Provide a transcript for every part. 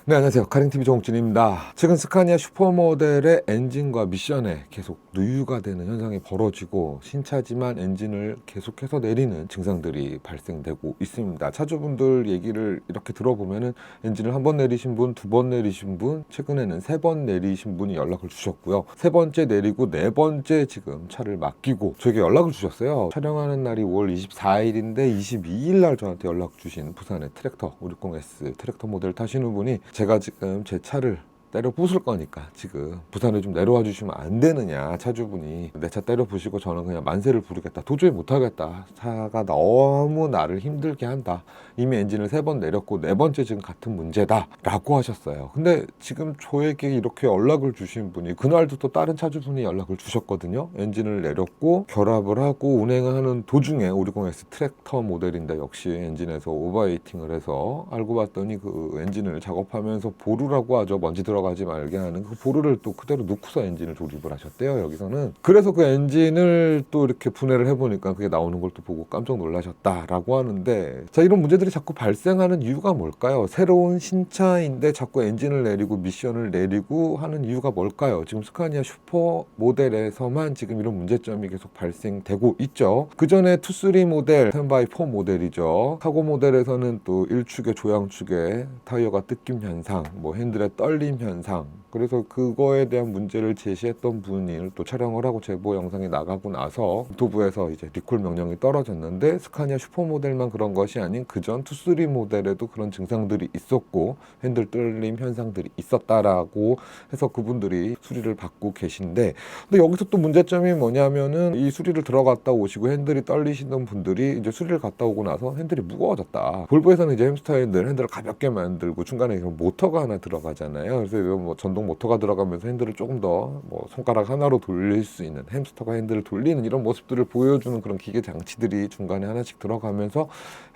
네, 안녕하세요. 카링TV 정욱진입니다. 최근 스카니아 슈퍼모델의 엔진과 미션에 계속 누유가 되는 현상이 벌어지고 신차지만 엔진을 계속해서 내리는 증상들이 발생되고 있습니다. 차주분들 얘기를 이렇게 들어보면은 엔진을 한 번 내리신 분, 두 번 내리신 분, 최근에는 세 번 내리신 분이 연락을 주셨고요. 세 번째 내리고 네 번째 지금 차를 맡기고 저에게 연락을 주셨어요. 촬영하는 날이 5월 24일인데 22일 날 저한테 연락 주신 부산의 트랙터 560S 트랙터 모델 타시는 분이 제가 지금 제 차를 때려 부술 거니까 지금 부산에 좀 내려와 주시면 안 되느냐. 차주분이 내 차 때려 부시고 저는 그냥 만세를 부르겠다, 도저히 못하겠다, 차가 너무 나를 힘들게 한다, 이미 엔진을 세 번 내렸고 네 번째 지금 같은 문제다 라고 하셨어요. 근데 지금 저에게 이렇게 연락을 주신 분이 그날도 또 다른 차주분이 연락을 주셨거든요. 엔진을 내렸고 결합을 하고 운행을 하는 도중에 560S 트랙터 모델인데 역시 엔진에서 오버히팅을 해서 알고 봤더니 그 엔진을 작업하면서 보루라고 하죠. 먼지 들어가지 말게 하는 그 보루를 또 그대로 놓고서 엔진을 조립을 하셨대요. 여기서는 그래서 그 엔진을 또 이렇게 분해를 해보니까 그게 나오는 걸 또 보고 깜짝 놀라셨다라고 하는데, 자, 이런 문제들이 자꾸 발생하는 이유가 뭘까요? 새로운 신차인데 자꾸 엔진을 내리고 미션을 내리고 하는 이유가 뭘까요? 지금 스카니아 슈퍼 모델에서만 지금 이런 문제점이 계속 발생되고 있죠. 그 전에 2.3 모델, 10x4 모델이죠. 카고 모델에서는 또 1축에 조향축에 타이어가 뜯김 현상, 뭐 핸들의 떨림 현상, 그래서 그거에 대한 문제를 제시했던 분이 또 촬영을 하고 제보 영상이 나가고 나서 유튜브에서 이제 리콜 명령이 떨어졌는데, 스카니아 슈퍼 모델만 그런 것이 아닌 그전 2.3 모델에도 그런 증상들이 있었고 핸들 떨림 현상들이 있었다라고 해서 그분들이 수리를 받고 계신데, 근데 여기서 또 문제점이 뭐냐면은 이 수리를 들어갔다 오시고 핸들이 떨리시는 분들이 이제 수리를 갔다 오고 나서 핸들이 무거워졌다. 볼보에서는 이제 햄스터 핸들을 가볍게 만들고 중간에 이런 모터가 하나 들어가잖아요. 그래서 이런 뭐 전동 모터가 들어가면서 핸들을 조금 더 뭐 손가락 하나로 돌릴 수 있는, 햄스터가 핸들을 돌리는 이런 모습들을 보여주는 그런 기계 장치들이 중간에 하나씩 들어가면서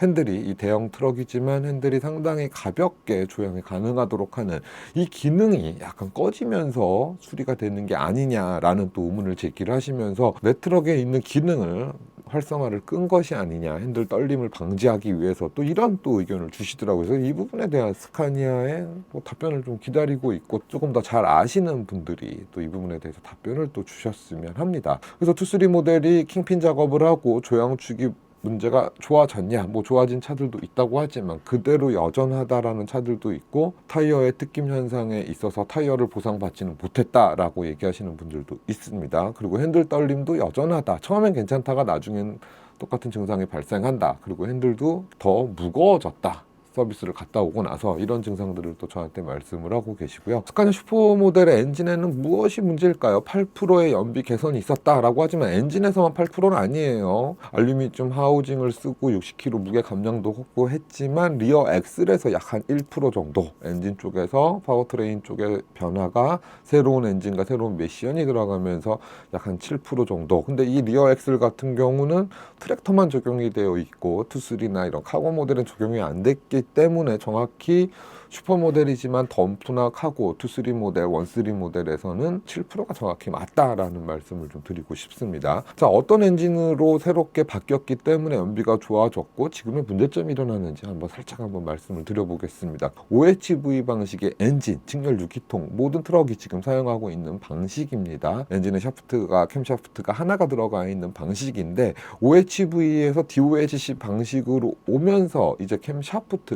핸들이, 이 대형 트럭이지만 핸들이 상당히 가볍게 조향이 가능하도록 하는 이 기능이 약간 꺼지면서 수리가 되는 게 아니냐라는 또 의문을 제기를 하시면서 내 트럭에 있는 기능을 활성화를 끈 것이 아니냐, 핸들 떨림을 방지하기 위해서, 또 이런 또 의견을 주시더라고요. 그래서 이 부분에 대한 스카니아의 뭐 답변을 좀 기다리고 있고, 조금 더 잘 아시는 분들이 또 이 부분에 대해서 답변을 또 주셨으면 합니다. 그래서 2.3 모델이 킹핀 작업을 하고 조향축이 문제가 좋아졌냐, 뭐 좋아진 차들도 있다고 하지만 그대로 여전하다라는 차들도 있고, 타이어의 뜯김 현상에 있어서 타이어를 보상받지는 못했다라고 얘기하시는 분들도 있습니다. 그리고 핸들 떨림도 여전하다, 처음엔 괜찮다가 나중엔 똑같은 증상이 발생한다, 그리고 핸들도 더 무거워졌다, 서비스를 갔다 오고 나서, 이런 증상들을 또 저한테 말씀을 하고 계시고요. 스카니아 슈퍼모델의 엔진에는 무엇이 문제일까요? 8%의 연비 개선이 있었다라고 하지만 엔진에서만 8%는 아니에요. 알루미늄 하우징을 쓰고 60kg 무게 감량도 확보했지만 리어 엑셀에서 약 한 1% 정도, 엔진 쪽에서 파워트레인 쪽의 변화가 새로운 엔진과 새로운 미션이 들어가면서 약 한 7% 정도. 근데 이 리어 엑셀 같은 경우는 트랙터만 적용이 되어 있고 2.3나 이런 카고 모델은 적용이 안 됐기 때문에 정확히 슈퍼 모델이지만 덤프나 카고 2.3 모델, 1.3 모델에서는 7%가 정확히 맞다라는 말씀을 좀 드리고 싶습니다. 자, 어떤 엔진으로 새롭게 바뀌었기 때문에 연비가 좋아졌고 지금의 문제점이 일어나는지 살짝 말씀을 드려보겠습니다. OHV 방식의 엔진, 직렬 6기통, 모든 트럭이 지금 사용하고 있는 방식입니다. 엔진의 샤프트가, 캠샤프트가 하나가 들어가 있는 방식인데, OHV에서 DOHC 방식으로 오면서 이제 캠샤프트가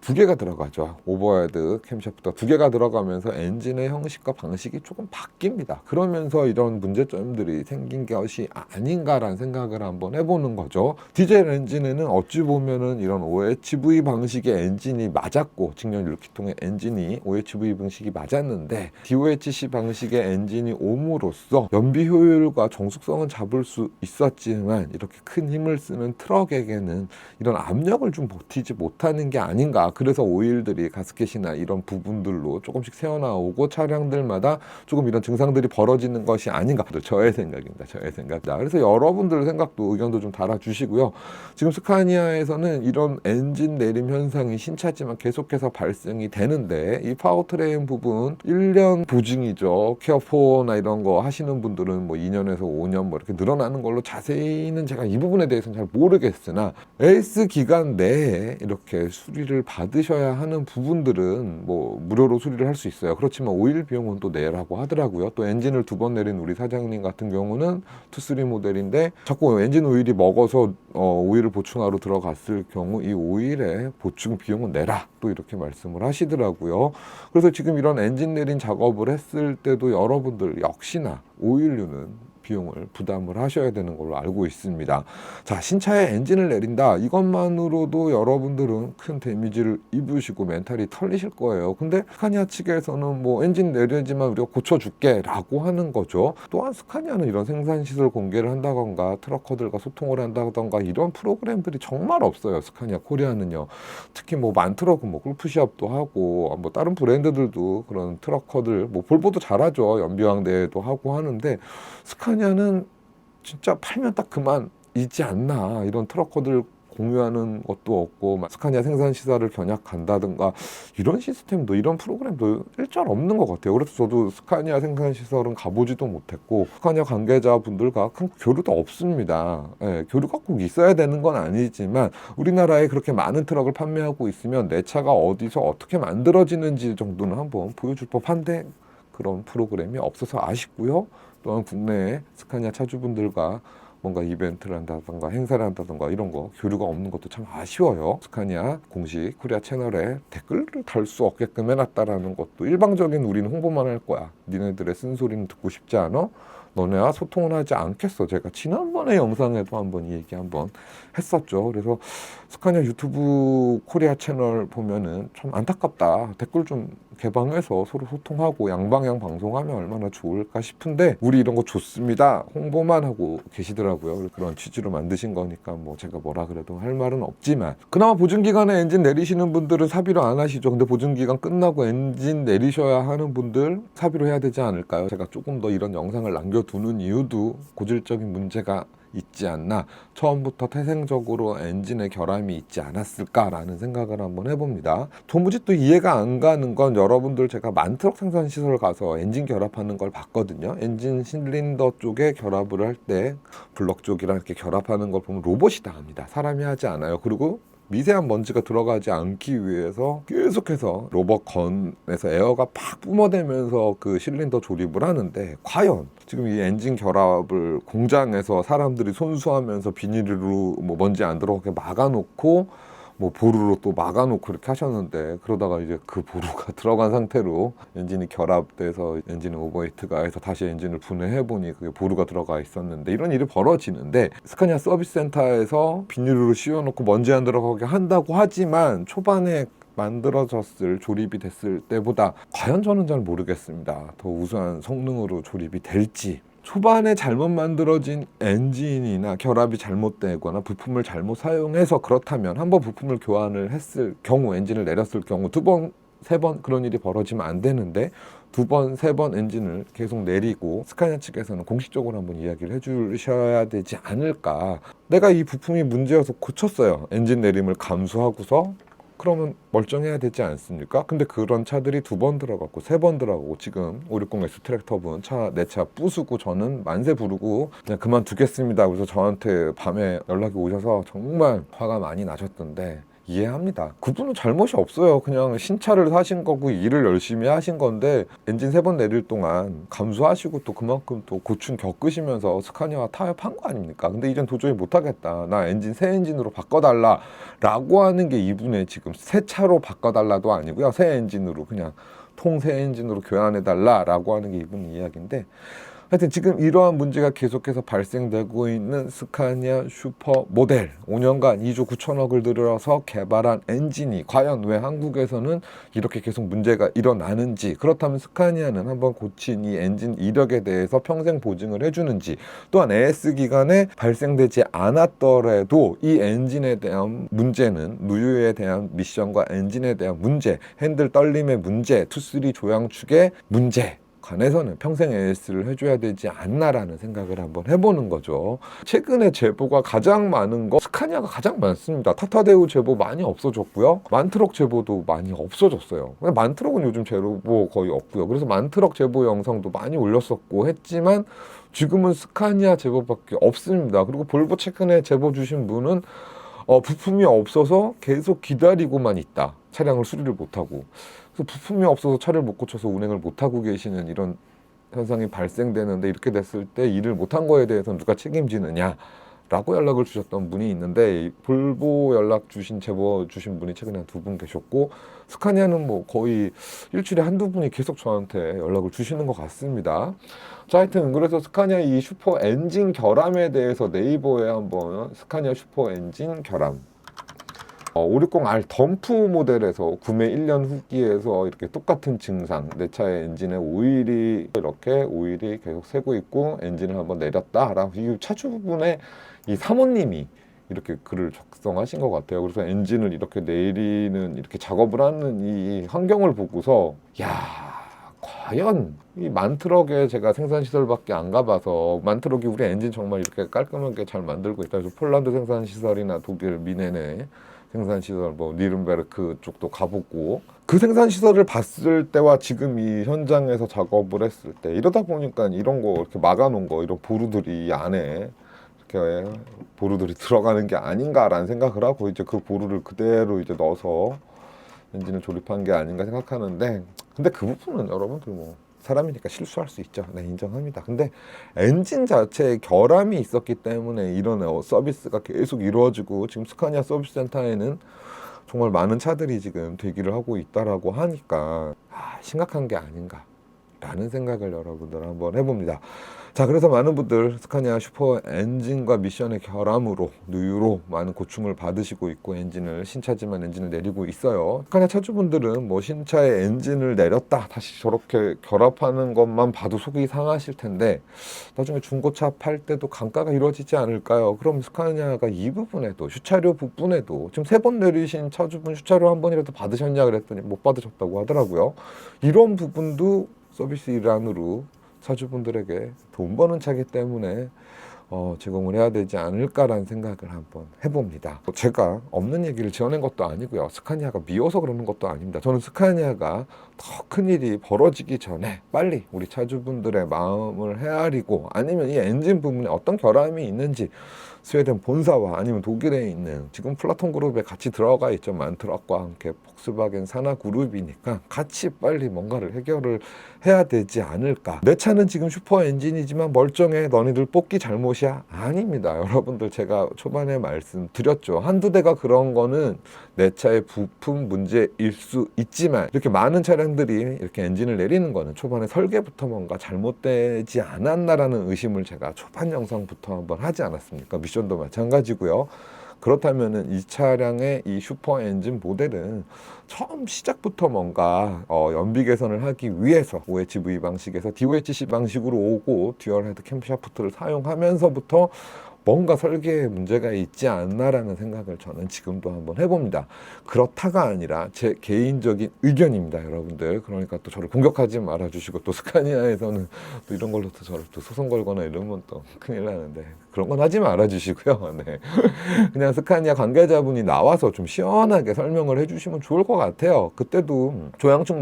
두 개가 들어가죠. 오버헤드 캠샤프트가 두 개가 들어가면서 엔진의 형식과 방식이 조금 바뀝니다. 그러면서 이런 문제점들이 생긴 것이 아닌가라는 생각을 한번 해보는 거죠. 디젤 엔진에는 어찌 보면은 이런 OHV 방식의 엔진이 맞았고, 직렬 6기통의 엔진이 OHV 방식이 맞았는데, DOHC 방식의 엔진이 옴으로써 연비 효율과 정숙성은 잡을 수 있었지만 이렇게 큰 힘을 쓰는 트럭에게는 이런 압력을 좀 버티지 못하는 게 아닌가. 그래서 오일들이 가스켓이나 이런 부분들로 조금씩 새어나오고 차량들마다 조금 이런 증상들이 벌어지는 것이 아닌가. 저의 생각입니다. 저의 생각. 그래서 여러분들 생각도, 의견도 좀 달아주시고요. 지금 스카니아에서는 이런 엔진 내림 현상이 신차지만 계속해서 발생이 되는데, 이 파워트레인 부분 1년 보증이죠. 케어4나 이런 거 하시는 분들은 뭐 2년에서 5년 뭐 이렇게 늘어나는 걸로, 자세히는 제가 이 부분에 대해서는 잘 모르겠으나 에이스 기간 내에 이렇게 수리를 받 받으셔야 하는 부분들은 뭐 무료로 수리를 할 수 있어요. 그렇지만 오일 비용은 또 내라고 하더라고요. 또 엔진을 2번 내린 우리 사장님 같은 경우는 투쓰리 모델인데 자꾸 엔진 오일이 먹어서 오일을 보충하러 들어갔을 경우 이 오일의 보충 비용은 내라, 또 이렇게 말씀을 하시더라고요. 그래서 지금 이런 엔진 내린 작업을 했을 때도 여러분들 역시나 오일류는 비용을 부담을 하셔야 되는 걸로 알고 있습니다. 자, 신차에 엔진을 내린다, 이것만으로도 여러분들은 큰 데미지를 입으시고 멘탈이 털리실 거예요. 근데 스카니아 측에서는 뭐 엔진 내리지만 우리가 고쳐줄게 라고 하는 거죠. 또한 스카니아는 이런 생산시설 공개를 한다던가 트럭커들과 소통을 한다던가 이런 프로그램들이 정말 없어요. 스카니아 코리아는요. 특히 뭐 만트럭은 뭐 골프시합도 하고 뭐 다른 브랜드들도 그런 트럭커들, 뭐 볼보도 잘하죠. 연비왕 대회도 하고 하는데 스카니아는 진짜 팔면 딱 그만이지 않나. 이런 트럭커들 공유하는 것도 없고 스카니아 생산 시설을 견약한다든가 이런 시스템도, 이런 프로그램도 일절 없는 것 같아요. 그래서 저도 스카니아 생산 시설은 가보지도 못했고 스카니아 관계자분들과 큰 교류도 없습니다. 예, 교류가 꼭 있어야 되는 건 아니지만 우리나라에 그렇게 많은 트럭을 판매하고 있으면 내 차가 어디서 어떻게 만들어지는지 정도는 한번 보여줄 법한데 그런 프로그램이 없어서 아쉽고요. 또한 국내에 스카니아 차주분들과 뭔가 이벤트를 한다던가 행사를 한다던가 이런 거 교류가 없는 것도 참 아쉬워요. 스카니아 공식 코리아 채널에 댓글을 달 수 없게끔 해놨다라는 것도, 일방적인 우리는 홍보만 할 거야, 니네들의 쓴소리는 듣고 싶지 않아? 너네와 소통을 하지 않겠어. 제가 지난번에 영상에도 한번 이 얘기 한번 했었죠. 그래서 스카니아 유튜브 코리아 채널 보면은 참 안타깝다, 댓글 좀 개방해서 서로 소통하고 양방향 방송하면 얼마나 좋을까 싶은데 우리 이런 거 좋습니다, 홍보만 하고 계시더라고요. 그런 취지로 만드신 거니까 뭐 제가 뭐라 그래도 할 말은 없지만, 그나마 보증기간에 엔진 내리시는 분들은 사비로 안 하시죠. 근데 보증기간 끝나고 엔진 내리셔야 하는 분들 사비로 해야 되지 않을까요? 제가 조금 더 이런 영상을 남겨두는 이유도 고질적인 문제가 있지 않나, 처음부터 태생적으로 엔진에 결함이 있지 않았을까라는 생각을 한번 해봅니다. 도무지 또 이해가 안 가는 건, 여러분들 제가 만트럭 생산시설 가서 엔진 결합하는 걸 봤거든요. 엔진 실린더 쪽에 결합을 할 때 블럭 쪽이랑 이렇게 결합하는 걸 보면 로봇이 다 합니다. 사람이 하지 않아요. 그리고 미세한 먼지가 들어가지 않기 위해서 계속해서 로봇건에서 에어가 팍 뿜어대면서 그 실린더 조립을 하는데, 과연 지금 이 엔진 결합을 공장에서 사람들이 손수하면서 비닐로 뭐 먼지 안 들어가게 막아놓고 뭐 보루로 또 막아놓고 이렇게 하셨는데, 그러다가 이제 그 보루가 들어간 상태로 엔진이 결합돼서 엔진이 오버히트가 해서 다시 엔진을 분해해보니 그게 보루가 들어가 있었는데, 이런 일이 벌어지는데 스카니아 서비스 센터에서 비닐로 씌워놓고 먼지 안 들어가게 한다고 하지만 초반에 만들어졌을, 조립이 됐을 때보다 과연 저는 잘 모르겠습니다. 더 우수한 성능으로 조립이 될지, 초반에 잘못 만들어진 엔진이나 결합이 잘못되거나 부품을 잘못 사용해서 그렇다면 한번 부품을 교환을 했을 경우, 엔진을 내렸을 경우 2번, 3번 그런 일이 벌어지면 안 되는데 2번, 3번 엔진을 계속 내리고 스카니아 측에서는 공식적으로 한번 이야기를 해주셔야 되지 않을까. 내가 이 부품이 문제여서 고쳤어요. 엔진 내림을 감수하고서. 그러면 멀쩡해야 되지 않습니까? 근데 그런 차들이 2번 들어갔고 3번 들어가고, 지금 560S 트랙터분 내 차 부수고 저는 만세 부르고 그냥 그만두겠습니다. 그래서 저한테 밤에 연락이 오셔서 정말 화가 많이 나셨던데 이해합니다. 그분은 잘못이 없어요. 그냥 신차를 사신 거고 일을 열심히 하신 건데 엔진 3번 내릴 동안 감수하시고 또 그만큼 또 고충 겪으시면서 스카니아와 타협한 거 아닙니까? 근데 이젠 도저히 못하겠다, 나 엔진 새 엔진으로 바꿔달라 라고 하는 게 이분의 지금 새 차로 바꿔달라도 아니고요, 새 엔진으로 그냥 통새 엔진으로 교환해달라 라고 하는 게 이분 이야기인데, 하여튼 지금 이러한 문제가 계속해서 발생되고 있는 스카니아 슈퍼 모델, 5년간 2조 9천억을 들여서 개발한 엔진이 과연 왜 한국에서는 이렇게 계속 문제가 일어나는지, 그렇다면 스카니아는 한번 고친 이 엔진 이력에 대해서 평생 보증을 해주는지, 또한 AS 기간에 발생되지 않았더라도 이 엔진에 대한 문제는, 누유에 대한 미션과 엔진에 대한 문제, 핸들 떨림의 문제, 투쓰리 조향축의 문제 관해서는 평생 AS를 해줘야 되지 않나라는 생각을 한번 해보는 거죠. 최근에 제보가 가장 많은 거 스카니아가 가장 많습니다. 타타데우 제보 많이 없어졌고요, 만트럭 제보도 많이 없어졌어요. 만트럭은 요즘 제보 거의 없고요. 그래서 만트럭 제보 영상도 많이 올렸었고 했지만 지금은 스카니아 제보밖에 없습니다. 그리고 볼보 최근에 제보 주신 분은 부품이 없어서 계속 기다리고만 있다. 차량을 수리를 못하고, 그래서 부품이 없어서 차를 못 고쳐서 운행을 못하고 계시는 이런 현상이 발생되는데, 이렇게 됐을 때 일을 못한 거에 대해서 누가 책임지느냐 라고 연락을 주셨던 분이 있는데, 볼보 연락 주신 제보 주신 분이 최근에 한 2분 계셨고, 스카니아는 뭐 거의 일주일에 한두 분이 계속 저한테 연락을 주시는 것 같습니다. 자, 하여튼 그래서 스카니아 이 슈퍼 엔진 결함에 대해서 네이버에 한번 스카니아 슈퍼 엔진 결함 560R 덤프 모델에서 구매 1년 후기에서 이렇게 똑같은 증상, 내 차의 엔진에 오일이 이렇게 오일이 계속 새고 있고 엔진을 한번 내렸다라고, 이 차주분의 이 사모님이 이렇게 글을 작성하신 것 같아요. 그래서 엔진을 이렇게 내리는, 이렇게 작업을 하는 이 환경을 보고서, 야, 과연 이 만트럭에, 제가 생산시설밖에 안 가봐서 만트럭이 우리 엔진 정말 이렇게 깔끔하게 잘 만들고 있다. 그래서 폴란드 생산시설이나 독일 미네네 생산시설, 뭐 니른베르크 쪽도 가보고, 그 생산시설을 봤을 때와 지금 이 현장에서 작업을 했을 때, 이러다 보니까 이런 거 이렇게 막아놓은 거, 이런 보루들이 이 안에 이렇게 보루들이 들어가는 게 아닌가라는 생각을 하고, 이제 그 보루를 그대로 이제 넣어서 엔진을 조립한 게 아닌가 생각하는데, 근데 그 부분은 여러분들 뭐 사람이니까 실수할 수 있죠. 네, 인정합니다. 근데 엔진 자체에 결함이 있었기 때문에 이런 서비스가 계속 이루어지고, 지금 스카니아 서비스 센터에는 정말 많은 차들이 지금 대기를 하고 있다라고 하니까 심각한 게 아닌가 라는 생각을 여러분들 한번 해봅니다. 자, 그래서 많은 분들 스카니아 슈퍼 엔진과 미션의 결함으로 누유로 많은 고충을 받으시고 있고, 엔진을, 신차지만 엔진을 내리고 있어요. 스카니아 차주분들은 뭐 신차의 엔진을 내렸다 다시 저렇게 결합하는 것만 봐도 속이 상하실 텐데, 나중에 중고차 팔 때도 감가가 이루어지지 않을까요? 그럼 스카니아가 이 부분에도, 휴차료 부분에도, 지금 3번 내리신 차주분 휴차료 한 번이라도 받으셨냐 그랬더니 못 받으셨다고 하더라고요. 이런 부분도 서비스 일환으로 차주분들에게 돈 버는 차기 때문에 제공을 해야 되지 않을까라는 생각을 한번 해봅니다. 제가 없는 얘기를 지어낸 것도 아니고요. 스카니아가 미워서 그러는 것도 아닙니다. 저는 스카니아가 더 큰일이 벌어지기 전에 빨리 우리 차주분들의 마음을 헤아리고, 아니면 이 엔진 부분에 어떤 결함이 있는지 스웨덴 본사와 아니면 독일에 있는, 지금 플라톤 그룹에 같이 들어가 있죠. 만트럭과 함께 폭스바겐 산하 그룹이니까 같이 빨리 뭔가를 해결을 해야 되지 않을까. 내 차는 지금 슈퍼 엔진이지만 멀쩡해, 너희들 뽑기 잘못이야? 아닙니다. 여러분들, 제가 초반에 말씀드렸죠. 한두 대가 그런 거는 내 차의 부품 문제일 수 있지만, 이렇게 많은 차량들이 이렇게 엔진을 내리는 거는 초반에 설계부터 뭔가 잘못되지 않았나라는 의심을 제가 초반 영상부터 한번 하지 않았습니까? 미션도 마찬가지고요. 그렇다면은 이 차량의 이 슈퍼 엔진 모델은 처음 시작부터 뭔가 연비 개선을 하기 위해서 OHV 방식에서 DOHC 방식으로 오고, 듀얼 헤드 캠샤프트를 사용하면서부터 뭔가 설계에 문제가 있지 않나라는 생각을 저는 지금도 한번 해봅니다. 그렇다가 아니라 제 개인적인 의견입니다, 여러분들. 그러니까 또 저를 공격하지 말아주시고, 또 스카니아에서는 또 이런 걸로 또 저를 또 소송 걸거나 이러면 또 큰일 나는데, 그런 건 하지 말아주시고요. 네. 그냥 스카니아 관계자분이 나와서 좀 시원하게 설명을 해주시면 좋을 것 같아요. 그때도 조향축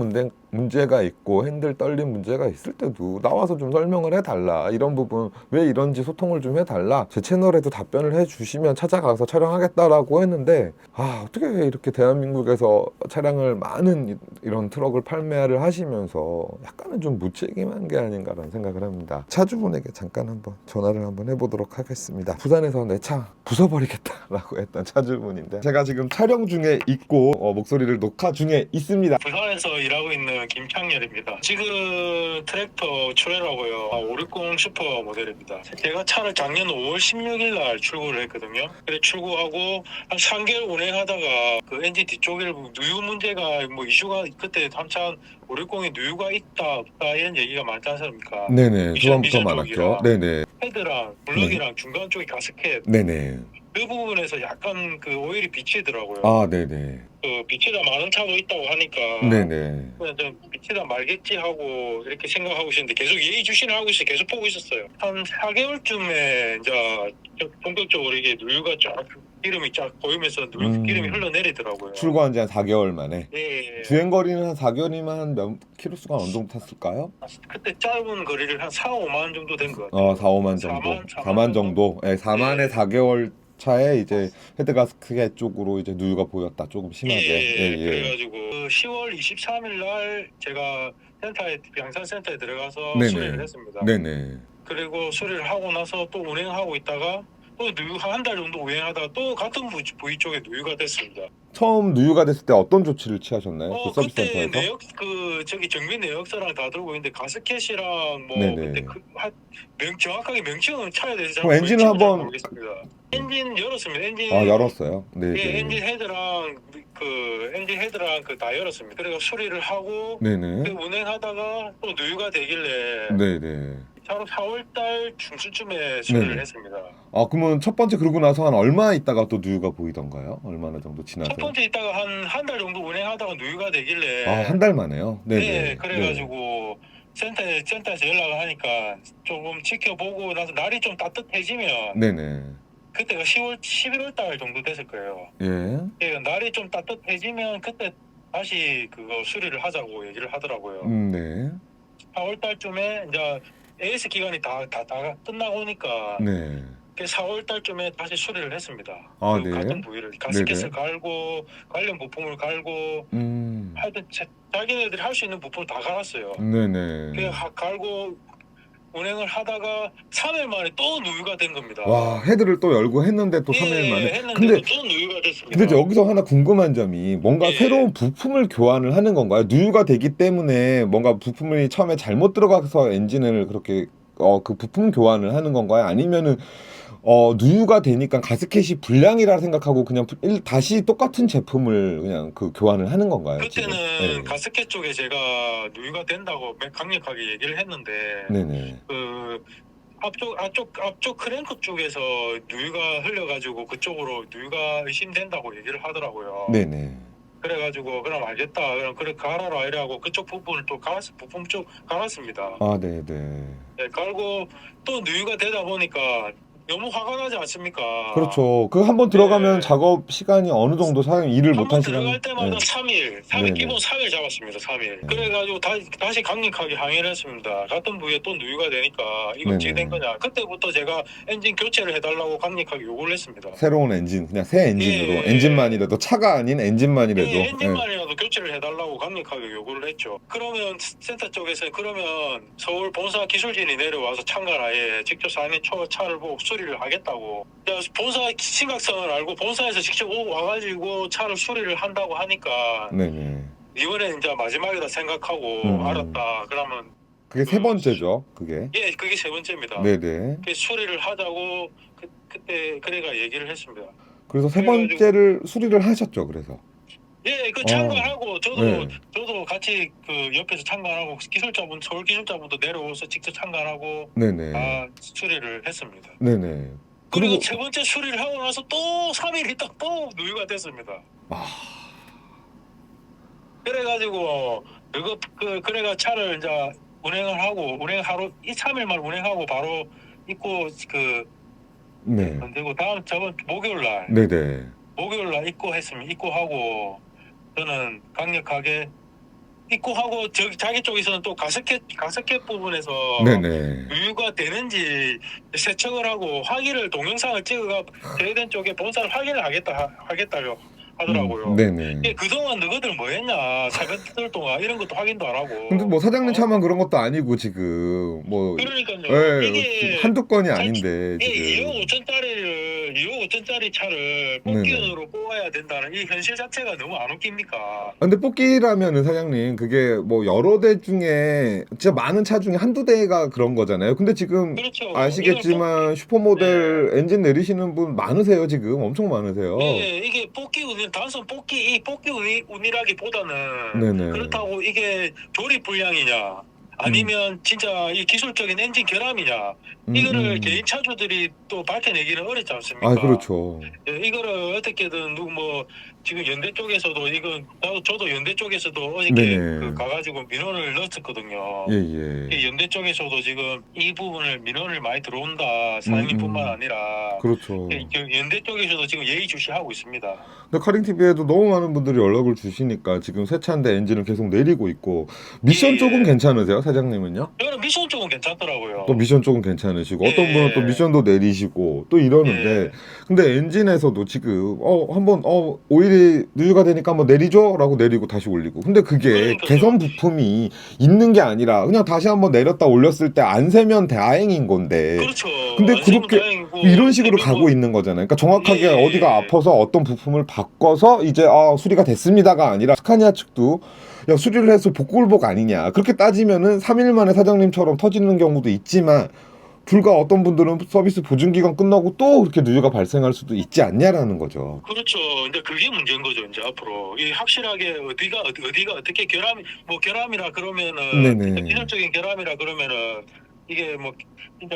문제가 있고 핸들 떨림 문제가 있을 때도 나와서 좀 설명을 해달라, 이런 부분 왜 이런지 소통을 좀 해달라, 제 채널에도 답변을 해주시면 찾아가서 촬영하겠다라고 했는데, 어떻게 이렇게 대한민국에서 차량을 많은 이런 트럭을 판매를 하시면서 약간은 좀 무책임한 게 아닌가라는 생각을 합니다. 차주분에게 잠깐 한번 전화를 한번 해보도록 하겠습니다. 부산에서 내 차 부숴버리겠다라고 했던 차주분인데, 제가 지금 촬영 중에 있고 목소리를 녹화 중에 있습니다. 부산에서 일하고 있는 김창렬입니다. 지금 트랙터 출애라고요. 560 슈퍼 모델입니다. 제가 차를 작년 5월 16일 날 출고를 했거든요. 그래 출고하고 한 3개월 운행하다가 그 엔진 뒤쪽에 누유 문제가 뭐 이슈가, 그때 한참 560에 누유가 있다 없다 이런 얘기가 많지 않습니까? 네네, 미션 초반부터 많았죠. 쪽이라. 네네. 헤드랑 블럭이랑 중간 쪽에 가스켓, 네네. 그 부분에서 약간 그 오일이 비치더라고요. 아, 네네. 그 비치다 많은 차도 있다고 하니까 네네. 그냥 좀 비치다 말겠지 하고 이렇게 생각하고 있었는데, 계속 예의주시를 하고 있어, 계속 보고 있었어요. 한 4개월쯤에 이제 본격적으로 이게 누유가 쫙, 기름이 쫙 보이면서 기름이 흘러내리더라고요. 출고한 지 한 4개월 만에. 예. 주행거리는 한 4개월이면 한 몇 킬로수가 어느 정도 탔을까요? 그때 짧은 거리를 한 4, 5만 정도 된 것 같아요. 4, 5만 정도. 4만 정도. 네, 4만에 네. 4개월 차에 이제 헤드가스켓 쪽으로 이제 누유가 보였다. 조금 심하게. 그래가지고 10월 23일 날 제가 양산센터에 들어가서 네네. 수리를 했습니다. 네네. 그리고 수리를 하고 나서 또 운행하고 있다가 또 누유 한 달 정도 운행하다가 또 같은 부위 쪽에 누유가 됐습니다. 처음 누유가 됐을 때 어떤 조치를 취하셨나요? 그 서비스 그때 센터에서? 저기 정비 내역서랑 다 들고 있는데 가스켓이랑 뭐 네네. 그때 정확하게 명칭은 차에 대해서 잘 그럼 엔진을 한번 모르겠습니다. 엔진 열었습니다. 엔진 열었어요. 네네. 예, 엔진 헤드랑 그 다 열었습니다. 그리고 수리를 하고 네네. 운행하다가 또 누유가 되길래 네네. 바로 4월달 중순쯤에 수리를 네네. 했습니다. 그러면 첫 번째 그러고 나서 한 얼마 있다가 또 누유가 보이던가요? 얼마나 정도 지나서? 첫 번째 있다가 한 달 정도 운행하다가 누유가 되길래 한 달 만에요? 네네. 네, 그래가지고 센터에서 연락을 하니까 조금 지켜보고 나서 날이 좀 따뜻해지면 네네. 그때가 11월 달 정도 됐을 거예요. 예. 예, 날이 좀 따뜻해지면 그때 다시 그거 수리를 하자고 얘기를 하더라고요. 네. 4월 달쯤에 이제 AS 기간이 다 끝나고 오니까 네. 4월 달쯤에 다시 수리를 했습니다. 네. 같은 부위를 가스켓을 네네. 갈고 관련 부품을 갈고 하여튼 자기네들이 할 수 있는 부품을 다 갈았어요. 네네. 그냥 갈고 운행을 하다가 3일 만에 또 누유가 된 겁니다. 와, 헤드를 또 열고 했는데 또 3일 만에. 했는데 근데 또 누유가 됐습니다. 근데 여기서 하나 궁금한 점이 뭔가 새로운 부품을 교환을 하는 건가요? 누유가 되기 때문에 뭔가 부품이 처음에 잘못 들어가서 엔진을 그렇게 그 부품 교환을 하는 건가요? 아니면은 누유가 되니까 가스켓이 불량이라 생각하고 그냥 다시 똑같은 제품을 그냥 그 교환을 하는 건가요? 그때는 지금? 가스켓 쪽에 제가 누유가 된다고 강력하게 얘기를 했는데 네네. 그 앞쪽 크랭크 쪽에서 누유가 흘려가지고 그쪽으로 누유가 의심된다고 얘기를 하더라고요. 네네. 그래가지고 그럼 알겠다. 그럼 그래 갈아라 이래하고 그쪽 부분을 또 부품 쪽 갈았습니다. 네네. 네, 갈고 또 누유가 되다 보니까 너무 화가 나지 않습니까? 그렇죠. 그 한번 들어가면 네. 작업 시간이 어느 정도 일을 한 못한 번 시간. 들어갈 때마다 네. 3일 네네. 기본 3일 잡았습니다. 3일. 네. 그래가지고 다시 강력하게 항의를 했습니다. 같은 부위에 또 누유가 되니까 이거 어떻게 된 거냐. 그때부터 제가 엔진 교체를 해달라고 강력하게 요구를 했습니다. 새로운 엔진, 그냥 새 엔진으로. 엔진만이라도 차가 아닌 엔진만이라도. 엔진만이라도 교체를 해달라고 강력하게 요구를 했죠. 그러면 센터 쪽에서 그러면 서울 본사 기술진이 내려와서 참가라에 직접 사장님 차를 보고 수리를 하겠다고. 본사 심각성을 알고 본사에서 직접 와가지고 차를 수리를 한다고 하니까 네네. 이번에 이제 마지막이다 생각하고 알았다. 그러면 그게 세 번째죠. 그게. 그게 세 번째입니다. 네네. 그 수리를 하자고 그때 그래가 얘기를 했습니다. 그래서 세 번째를 수리를 하셨죠. 그래서. 그 참관하고 저도 같이 그 옆에서 참관하고 서울 기술자분도 내려오서 직접 참관하고 네네. 수리를 했습니다. 네네. 그리고 세 번째 수리를 하고 나서 또 3일 있다 또 누유가 됐습니다. 그래가지고 그래가 차를 이제 운행을 하고 하루 3일만 운행하고 바로 입고 그리고 저번 목요일 날 네네. 입고하고 저는 강력하게 입고하고 자기 쪽에서는 또 가스켓 부분에서 네네. 누유가 되는지 세척을 하고 동영상을 찍어가 대회된 쪽에 본사를 확인을 하겠다고 하더라고요. 네네. 그동안 너희들 뭐 했냐 400들 동안 이런 것도 확인도 안 하고. 근데 뭐 사장님 차만 그런 것도 아니고 지금 뭐 그러니까요. 이게 한두 건이 아닌데 지금 2억 5천짜리 차를 뽑기용으로 뽑아야 된다는 이 현실 자체가 너무 안 웃깁니까? 근데 뽑기라면은 사장님 그게 뭐 여러 대 중에 진짜 많은 차 중에 한두 대가 그런 거잖아요. 근데 지금 그렇죠. 아시겠지만 슈퍼모델 엔진 내리시는 분 많으세요. 지금 엄청 많으세요. 이게 단순 뽑기 운이라기보다는 네네. 그렇다고 이게 조립 불량이냐 아니면 진짜 이 기술적인 엔진 결함이냐 이거를 개인 차주들이 또 밝혀내기는 어렵지 않습니까? 그렇죠. 이거를 어떻게든 지금 연대 쪽에서도 이건 저도 연대 쪽에서도 어저께 네네. 그 가가지고 민원을 넣었거든요. 예예. 이 연대 쪽에서도 지금 이 부분을 민원을 많이 들어온다. 사장님뿐만 아니라 그렇죠. 연대 쪽에서도 지금 예의주시하고 있습니다. 근데 카링 TV에도 너무 많은 분들이 연락을 주시니까 지금 새 차인데 엔진을 계속 내리고 있고 미션 예. 쪽은 괜찮으세요, 사장님은요? 저는 미션 쪽은 괜찮더라고요. 또 미션 쪽은 괜찮으시고 어떤 예. 분은 또 미션도 내리시고 또 이러는데 예. 근데 엔진에서도 지금 한번 오일이 누유가 되니까 한번 내리죠라고 내리고 다시 올리고 근데 그게 그러니까요. 개선 부품이 있는 게 아니라 그냥 다시 한번 내렸다 올렸을 때 안 세면 다행인 건데 그렇죠. 근데 안 세면 그렇게 다행이고, 이런 식으로 그리고 가고 있는 거잖아요. 그러니까 정확하게 예. 어디가 아파서 어떤 부품을 바꿔서 이제 수리가 됐습니다가 아니라 스카니아 측도 야 수리를 해서 복골복 아니냐 그렇게 따지면은 3일 만에 사장님처럼 터지는 경우도 있지만 불과 어떤 분들은 서비스 보증 기간 끝나고 또 그렇게 누유가 발생할 수도 있지 않냐라는 거죠. 그렇죠. 근데 그게 문제인 거죠. 이제 앞으로 이 확실하게 어디가 어떻게 결함이라 그러면은 네네. 기술적인 결함이라 그러면은 이게 뭐 진짜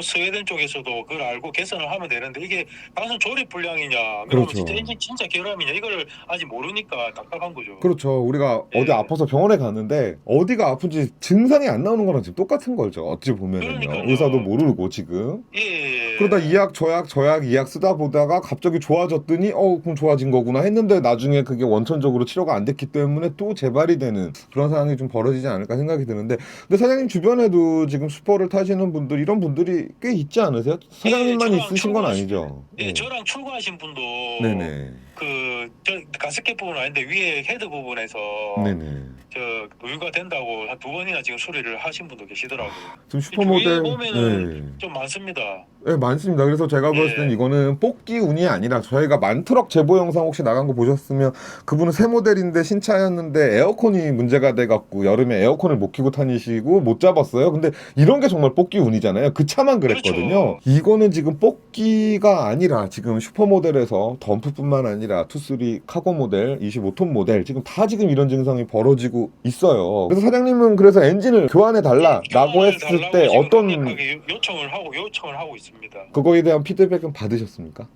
스웨덴 쪽에서도 그걸 알고 개선을 하면 되는데 이게 단순 조립 불량이냐 그러면 그렇죠. 진짜 엔진 진짜 결함이냐 이걸 아직 모르니까 답답한 거죠. 그렇죠. 우리가 어디 예. 아파서 병원에 갔는데 어디가 아픈지 증상이 안 나오는 거랑 지금 똑같은 거죠. 어찌 보면은요. 그러니까요. 의사도 모르고 지금. 예. 그러다 이 약 저 약 이 약 쓰다 보다가 갑자기 좋아졌더니 그럼 좋아진 거구나 했는데 나중에 그게 원천적으로 치료가 안 됐기 때문에 또 재발이 되는 그런 상황이 좀 벌어지지 않을까 생각이 드는데 근데 사장님 주변에도 지금 슈퍼를 타시는 분들 이런 분들이 꽤 있지 않으세요? 사장님만 저랑 있으신 건 아니죠? 예, 저랑 출고하신 분도 네네. 저 가스켓 부분 아닌데 위에 헤드 부분에서 네네. 저 누유가 된다고 한 2번이나 지금 수리를 하신 분도 계시더라고요. 지금 슈퍼모델 주위에 보면은 네. 좀 많습니다. 네, 많습니다. 그래서 제가 봤을 땐 예. 이거는 뽑기 운이 아니라 저희가 만트럭 제보 영상 혹시 나간 거 보셨으면 그분은 새 모델인데 신차였는데 에어컨이 문제가 돼갖고 여름에 에어컨을 못 켜고 다니시고 못 잡았어요. 근데 이런 게 정말 뽑기 운이잖아요. 그 차만 그랬거든요. 그렇죠. 이거는 지금 뽑기가 아니라 지금 슈퍼모델에서 덤프뿐만 아니라 투쓰리 카고 모델, 25톤 모델 지금 다 지금 이런 증상이 벌어지고 있어요. 그래서 사장님은 그래서 엔진을 교환해 달라라고 교환을 했을 달라고 때 지금 어떤 강력하게 요청을 하고 있습니다. 그거에 대한 피드백은 받으셨습니까?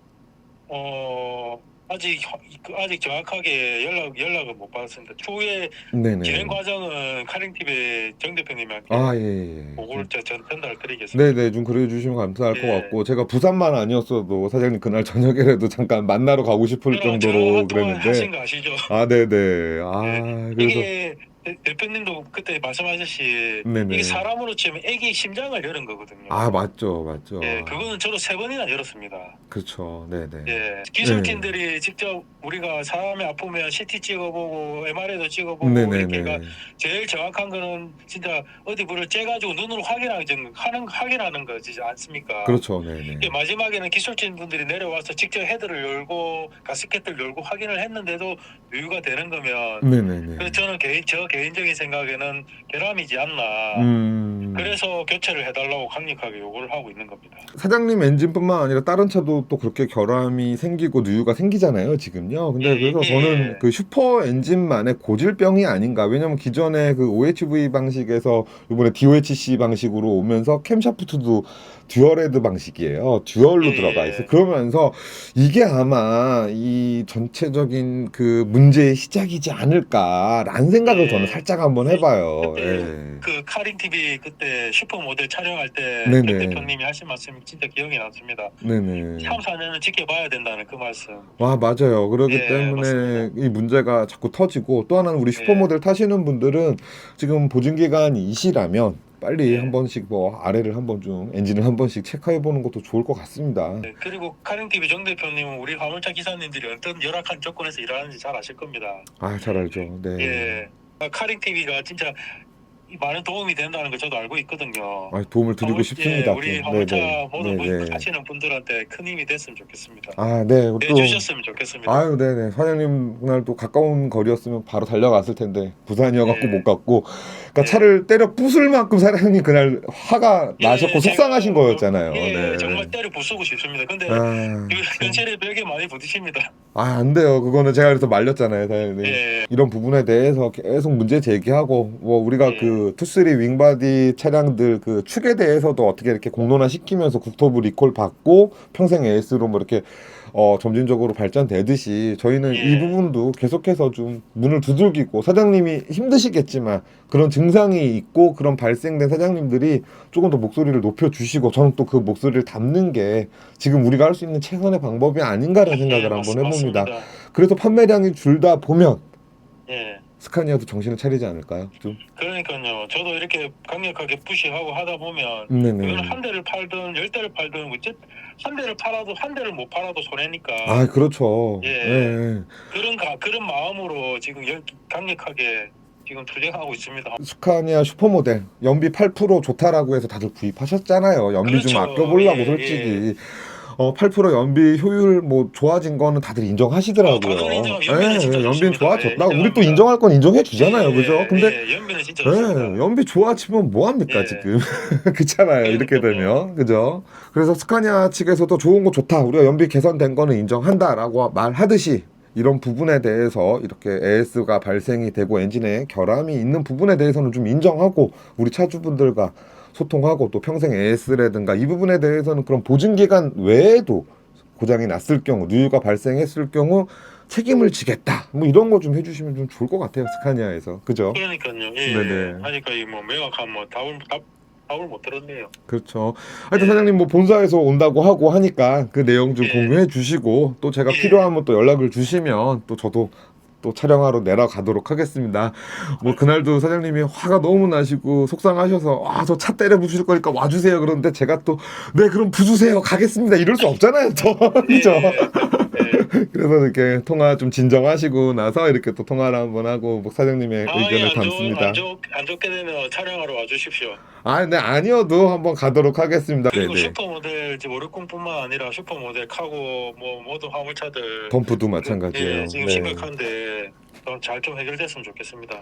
아직 정확하게 연락을 못 받았습니다. 추후에 네네. 진행 과정은 카링TV 정 대표님한테 예. 그걸 전 전달 드리겠습니다. 네네, 좀 그래주시면 감사할 것 예. 같고 제가 부산만 아니었어도 사장님 그날 저녁에라도 잠깐 만나러 가고 싶을 정도로 하신 그랬는데 거 아시죠? 네네. 그래서 이게 대표님도 그때 말씀하셨듯이 네네. 이게 사람으로 치면 애기 심장을 열은 거거든요. 맞죠. 예, 그거는 저도 3번이나 열었습니다. 그렇죠. 네네. 예, 기술진들이 직접 우리가 사람이 아프면 CT 찍어보고 MRI도 찍어보고 이렇게 네네네. 제일 정확한 거는 진짜 어디 뭐를 째가지고 눈으로 확인하는 거지 않습니까? 그렇죠. 네네. 예, 마지막에는 기술진 분들이 내려와서 직접 헤드를 열고 가스켓을 열고 확인을 했는데도 누유가 되는 거면 네네네. 그래서 저는 저 개인적인 생각에는 결함이지 않나. 그래서 교체를 해달라고 강력하게 요구를 하고 있는 겁니다. 사장님 엔진뿐만 아니라 다른 차도 또 그렇게 결함이 생기고 누유가 생기잖아요 지금요. 근데 그래서 저는 그 슈퍼 엔진만의 고질병이 아닌가. 왜냐면 기존에 그 OHV 방식에서 이번에 DOHC 방식으로 오면서 캠샤프트도 듀얼헤드 방식이에요. 듀얼로 들어가 있어. 그러면서 이게 아마 이 전체적인 그 문제의 시작이지 않을까라는 생각을 저는 살짝 한번 해봐요. 그 카링 TV 그때 슈퍼 모델 촬영할 때 네네. 정 대표님이 하신 말씀이 진짜 기억이 남습니다. 네네. 3, 4년은 지켜봐야 된다는 그 말씀. 맞아요. 그렇기 예, 때문에 맞습니다. 이 문제가 자꾸 터지고 또 하나는 우리 슈퍼모델 타시는 분들은 지금 보증기간이시라면 빨리 한 번씩 뭐 아래를 한 번 좀 엔진을 한 번씩 체크해 보는 것도 좋을 것 같습니다. 네, 그리고 카링 TV 정 대표님은 우리 화물차 기사님들이 어떤 열악한 조건에서 일하는지 잘 아실 겁니다. 잘 알죠. 네. 예, 카링 TV가 진짜 많은 도움이 된다는 거 저도 알고 있거든요. 도움을 드리고 싶습니다. 우리 화물차 모든 분 하시는 분들한테 큰 힘이 됐으면 좋겠습니다. 네. 또 해주셨으면 좋겠습니다. 네네. 사장님 그날 또 가까운 거리였으면 바로 달려갔을 텐데 부산이어갖고 못 갔고, 그러니까 차를 때려 부술 만큼 사장님 그날 화가 나셨고 속상하신 거였잖아요. 네. 정말 때려 부수고 싶습니다. 근데 현실에 벽에 많이 부딪힙니다. 안 돼요. 그거는 제가 그래서 말렸잖아요. 당연히. 이런 부분에 대해서 계속 문제 제기하고 뭐 우리가 그 투쓰리 윙바디 차량들 그 축에 대해서도 어떻게 이렇게 공론화 시키면서 국토부 리콜 받고 평생 AS로 뭐 이렇게 점진적으로 발전되듯이 저희는 예. 이 부분도 계속해서 좀 문을 두들기고, 사장님이 힘드시겠지만 그런 증상이 있고 그런 발생된 사장님들이 조금 더 목소리를 높여주시고, 저는 또 그 목소리를 담는 게 지금 우리가 할 수 있는 최선의 방법이 아닌가라는 생각을 한번 해봅니다. 맞습니다. 그래서 판매량이 줄다 보면 예. 스카니아도 정신을 차리지 않을까요? 좀. 그러니까요. 저도 이렇게 강력하게 푸시하고 하다 보면 네네. 이건 한 대를 팔든 10대를 팔든 한 대를 팔아도 한 대를 못 팔아도 손해니까. 아, 그렇죠. 예. 예. 그런 마음으로 지금 강력하게 지금 투쟁하고 있습니다. 스카니아 슈퍼모델 연비 8% 좋다라고 해서 다들 구입하셨잖아요. 연비 좀 그렇죠. 아껴보려고 예, 솔직히. 8% 연비 효율 뭐 좋아진 거는 다들 인정하시더라고요. 다들 연비는 진짜 연비는 좋습니다. 좋아졌다. 예, 우리 또 인정합니다. 인정할 건 인정해 주잖아요. 그죠? 근데 연비는 진짜 좋습니다. 연비 좋아지면 뭐 합니까 예. 지금? 그렇잖아요. 이렇게 그러니까요. 되면. 그죠? 그래서 스카니아 측에서도 좋은 거 좋다. 우리가 연비 개선된 거는 인정한다라고 말하듯이, 이런 부분에 대해서 이렇게 AS가 발생이 되고 엔진에 결함이 있는 부분에 대해서는 좀 인정하고, 우리 차주분들과 소통하고, 또 평생 AS라든가 이 부분에 대해서는 그런 보증 기간 외에도 고장이 났을 경우, 누유가 발생했을 경우 책임을 지겠다. 뭐 이런 거 좀 해주시면 좀 좋을 것 같아요. 스카니아에서. 그죠? 그러니까요. 예. 네네. 하니까 이 뭐 명확한 뭐 답을 못 들었네요. 그렇죠. 하여튼 네. 사장님 뭐 본사에서 온다고 하고 하니까 그 내용 좀 예. 공유해 주시고, 또 제가 예. 필요하면 또 연락을 주시면 또 저도 또 촬영하러 내려가도록 하겠습니다. 뭐 그날도 사장님이 화가 너무 나시고 속상하셔서 저 차 때려 부수실 거니까 와주세요. 그런데 제가 또 네 그럼 부수세요 가겠습니다 이럴 수 없잖아요. 또 그죠? 그래서 이렇게 통화 좀 진정하시고 나서 이렇게 또 통화를 한번 하고 뭐 사장님의 의견을 담습니다. 안 좋게 되면 촬영하러 와주십시오. 네, 아니어도 한번 가도록 하겠습니다. 그리고 네네. 슈퍼모델 지금 560뿐만 아니라 슈퍼모델 카고 뭐 모든 화물차들 덤프도 마찬가지예요. 예, 지금 네. 심각한데 잘 좀 해결됐으면 좋겠습니다.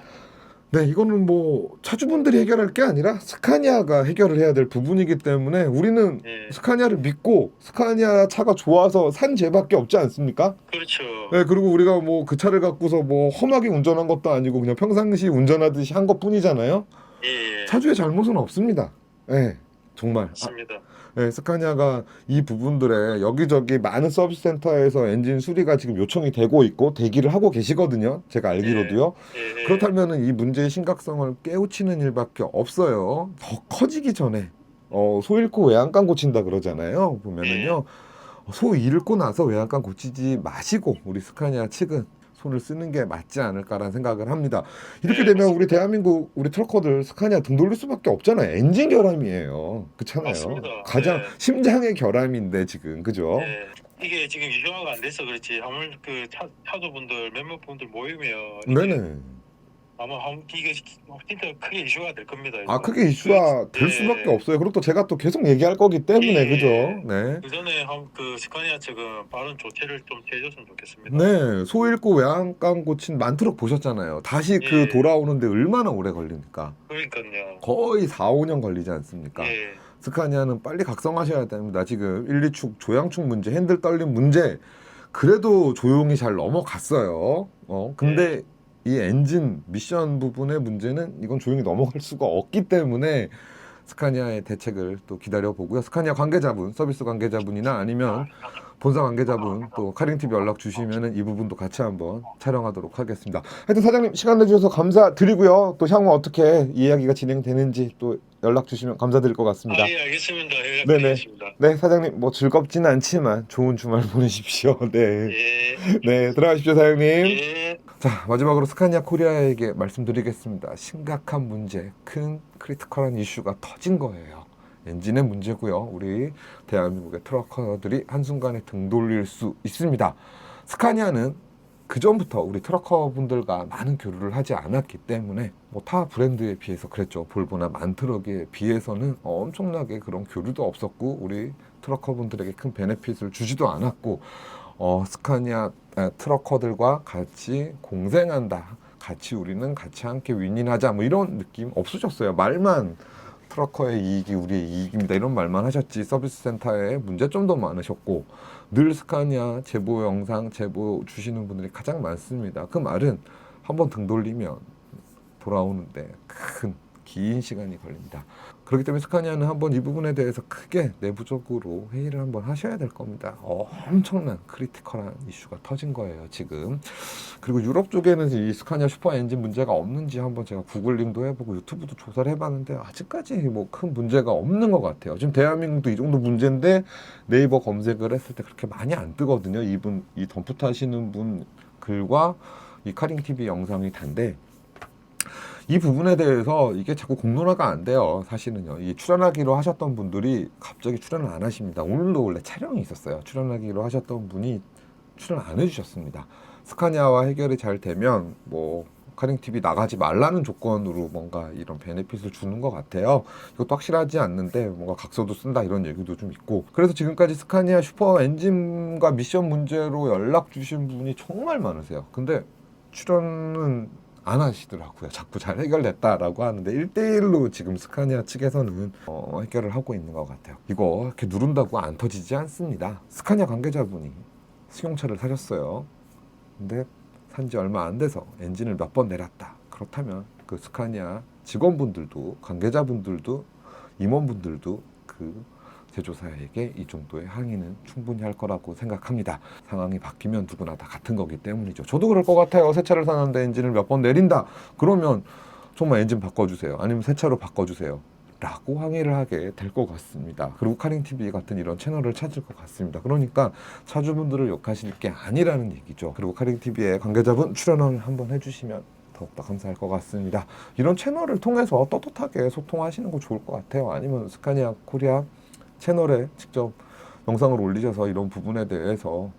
네, 이거는 뭐 차주분들이 해결할 게 아니라 스카니아가 해결을 해야 될 부분이기 때문에 우리는 예. 스카니아를 믿고 스카니아 차가 좋아서 산 죄밖에 없지 않습니까? 그렇죠. 네, 그리고 우리가 뭐 그 차를 갖고서 뭐 험하게 운전한 것도 아니고 그냥 평상시 운전하듯이 한 것뿐이잖아요. 예. 차주의 잘못은 없습니다. 네, 정말. 맞습니다. 네, 스카니아가 이 부분들에 여기저기 많은 서비스 센터에서 엔진 수리가 지금 요청이 되고 있고 대기를 하고 계시거든요. 제가 알기로도요. 예. 그렇다면 이 문제의 심각성을 깨우치는 일밖에 없어요. 더 커지기 전에 소 잃고 외양간 고친다 그러잖아요. 보면은요. 소 잃고 나서 외양간 고치지 마시고 우리 스카니아 측은 손을 쓰는 게 맞지 않을까라는 생각을 합니다. 이렇게 네, 되면 우리 대한민국 우리 트럭커들 스카니아 등 돌릴 수밖에 없잖아요. 엔진 결함이에요. 그렇잖아요. 맞습니다. 가장 네. 심장의 결함인데 지금 그죠? 예. 이게 지금 이슈화가 안 돼서 그렇지 아무 그 차주분들 몇몇 분들 모이면 네네. 아마 이게 진짜 크게 이슈가 될 겁니다. 이거. 크게 이슈화 될 수밖에 없어요. 그리고 또 제가 또 계속 얘기할 거기 때문에 예. 그죠? 네. 그 전에 그 스카니아 측은 빠른 조치를 좀 취해줬으면 좋겠습니다. 네, 소 잃고 외양간 고친 만트럭 보셨잖아요. 다시 그 예. 돌아오는데 얼마나 오래 걸립니까? 그러니까요. 거의 4, 5년 걸리지 않습니까? 예. 스카니아는 빨리 각성하셔야 됩니다. 지금 1, 2축 조향축 문제, 핸들 떨림 문제 그래도 조용히 잘 넘어갔어요. 근데 이 엔진 미션 부분의 문제는 이건 조용히 넘어갈 수가 없기 때문에 스카니아의 대책을 또 기다려 보고요. 스카니아 관계자분, 서비스 관계자분이나 아니면 본사 관계자분 또 카링TV 연락 주시면은 이 부분도 같이 한번 촬영하도록 하겠습니다. 하여튼 사장님 시간 내주셔서 감사드리고요. 또 향후 어떻게 이야기가 진행되는지 또 연락 주시면 감사드릴 것 같습니다. 예, 알겠습니다. 네네. 연락드리겠습니다. 네, 사장님 뭐 즐겁지는 않지만 좋은 주말 보내십시오. 네. 예. 네, 들어가십시오, 사장님. 예. 자, 마지막으로 스카니아 코리아에게 말씀드리겠습니다. 심각한 문제, 큰 크리티컬한 이슈가 터진 거예요. 엔진의 문제고요. 우리 대한민국의 트러커들이 한순간에 등 돌릴 수 있습니다. 스카니아는 그전부터 우리 트러커 분들과 많은 교류를 하지 않았기 때문에 뭐 타 브랜드에 비해서 그랬죠. 볼보나 만트럭에 비해서는 엄청나게 그런 교류도 없었고 우리 트러커 분들에게 큰 베네핏을 주지도 않았고 스카니아 트러커들과 같이 공생한다. 우리는 같이 함께 윈윈하자 뭐 이런 느낌 없으셨어요. 말만 트러커의 이익이 우리의 이익입니다. 이런 말만 하셨지 서비스 센터에 문제점도 많으셨고 늘 스카니아 제보 영상 제보 주시는 분들이 가장 많습니다. 그 말은 한번 등 돌리면 돌아오는데 큰 긴 시간이 걸립니다. 그렇기 때문에 스카니아는 한번 이 부분에 대해서 크게 내부적으로 회의를 한번 하셔야 될 겁니다. 엄청난 크리티컬한 이슈가 터진 거예요, 지금. 그리고 유럽 쪽에는 이 스카니아 슈퍼 엔진 문제가 없는지 한번 제가 구글링도 해보고 유튜브도 조사를 해봤는데 아직까지 뭐 큰 문제가 없는 것 같아요. 지금 대한민국도 이 정도 문제인데 네이버 검색을 했을 때 그렇게 많이 안 뜨거든요. 이분 이 덤프 타시는 분 글과 이 카링 TV 영상이 단데 이 부분에 대해서 이게 자꾸 공론화가 안 돼요. 사실은요. 이 출연하기로 하셨던 분들이 갑자기 출연을 안 하십니다. 오늘도 원래 촬영이 있었어요. 출연하기로 하셨던 분이 출연 안 해주셨습니다. 스카니아와 해결이 잘 되면 뭐 카링 TV 나가지 말라는 조건으로 뭔가 이런 베네핏을 주는 것 같아요. 이것도 확실하지 않는데 뭔가 각서도 쓴다 이런 얘기도 좀 있고. 그래서 지금까지 스카니아 슈퍼 엔진과 미션 문제로 연락 주신 분이 정말 많으세요. 근데 출연은 안 하시더라고요. 자꾸 잘 해결됐다라고 하는데 1대1로 지금 스카니아 측에서는 해결을 하고 있는 것 같아요. 이거 이렇게 누른다고 안 터지지 않습니다. 스카니아 관계자분이 승용차를 사셨어요. 근데 산지 얼마 안 돼서 엔진을 몇 번 내렸다. 그렇다면 그 스카니아 직원분들도 관계자분들도 임원분들도 그 제조사에게 이 정도의 항의는 충분히 할 거라고 생각합니다. 상황이 바뀌면 누구나 다 같은 거기 때문이죠. 저도 그럴 것 같아요. 새 차를 사는데 엔진을 몇 번 내린다. 그러면 정말 엔진 바꿔주세요. 아니면 새 차로 바꿔주세요. 라고 항의를 하게 될 것 같습니다. 그리고 카링TV 같은 이런 채널을 찾을 것 같습니다. 그러니까 차주분들을 욕하실 게 아니라는 얘기죠. 그리고 카링TV의 관계자분 출연을 한번 해주시면 더욱더 감사할 것 같습니다. 이런 채널을 통해서 떳떳하게 소통하시는 거 좋을 것 같아요. 아니면 스카니아 코리아 채널에 직접 영상을 올리셔서 이런 부분에 대해서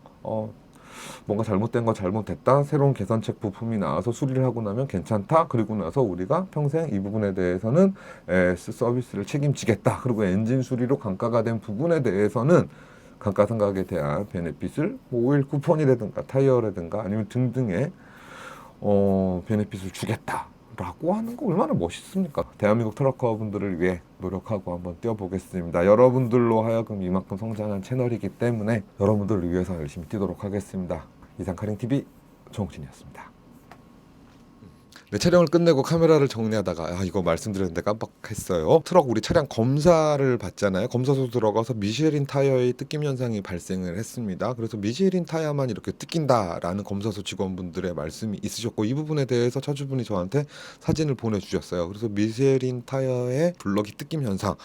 뭔가 잘못된 거 잘못됐다, 새로운 개선책 부품이 나와서 수리를 하고 나면 괜찮다, 그리고 나서 우리가 평생 이 부분에 대해서는 AS 서비스를 책임지겠다, 그리고 엔진 수리로 감가가 된 부분에 대해서는 감가상각에 대한 베네핏을 뭐 오일 쿠폰이라든가 타이어라든가 아니면 등등의 베네핏을 주겠다 라고 하는 거 얼마나 멋있습니까? 대한민국 트럭커 분들을 위해 노력하고 한번 뛰어보겠습니다. 여러분들로 하여금 이만큼 성장한 채널이기 때문에 여러분들을 위해서 열심히 뛰도록 하겠습니다. 이상 카링TV 정욱진이었습니다. 네, 촬영을 끝내고 카메라를 정리하다가 이거 말씀드렸는데 깜빡했어요. 트럭 우리 차량 검사를 받잖아요. 검사소 들어가서 미쉐린 타이어의 뜯김 현상이 발생을 했습니다. 그래서 미쉐린 타이어만 이렇게 뜯긴다라는 검사소 직원분들의 말씀이 있으셨고 이 부분에 대해서 차주분이 저한테 사진을 보내주셨어요. 그래서 미쉐린 타이어의 블럭이 뜯김 현상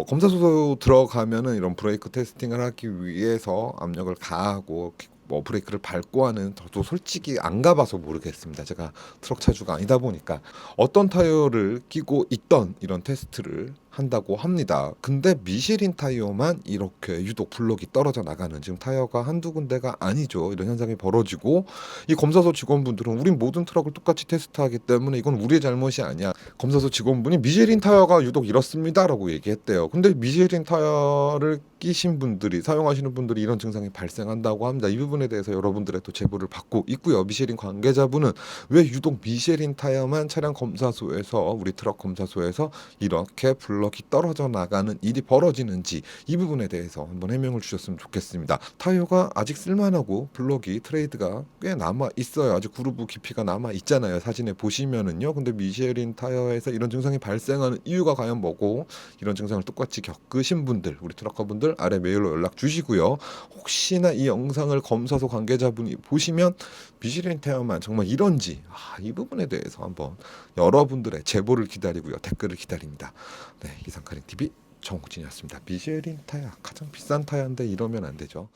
검사소 들어가면은 이런 브레이크 테스팅을 하기 위해서 압력을 가하고 뭐 브레이크를 밟고 하는 저도 솔직히 안 가봐서 모르겠습니다. 제가 트럭 차주가 아니다 보니까 어떤 타이어를 끼고 있던 이런 테스트를 한다고 합니다. 근데 미쉐린 타이어만 이렇게 유독 블럭이 떨어져 나가는 지금 타이어가 한두 군데가 아니죠. 이런 현상이 벌어지고 이 검사소 직원분들은 우린 모든 트럭을 똑같이 테스트하기 때문에 이건 우리의 잘못이 아니야. 검사소 직원분이 미쉐린 타이어가 유독 이렇습니다 라고 얘기했대요. 근데 미쉐린 타이어를 끼신 분들이 사용하시는 분들이 이런 증상이 발생한다고 합니다. 이 부분에 대해서 여러분들의 또 제보를 받고 있고요. 미쉐린 관계자분은 왜 유독 미쉐린 타이어만 차량 검사소에서 우리 트럭 검사소에서 이렇게 블럭이 떨어져 나가는 일이 벌어지는지 이 부분에 대해서 한번 해명을 주셨으면 좋겠습니다. 타이어가 아직 쓸만하고 블럭이 트레이드가 꽤 남아 있어요. 아직 그루브 깊이가 남아 있잖아요. 사진에 보시면은요. 근데 미쉐린 타이어에서 이런 증상이 발생하는 이유가 과연 뭐고 이런 증상을 똑같이 겪으신 분들 우리 트럭커분들 아래 메일로 연락 주시고요. 혹시나 이 영상을 검사소 관계자분이 보시면 미쉐린 타이어만 정말 이런지 이 부분에 대해서 한번 여러분들의 제보를 기다리고요. 댓글을 기다립니다. 네, 이상 카링TV 정욱진이었습니다. 미쉐린 타이어 가장 비싼 타이어인데 이러면 안 되죠.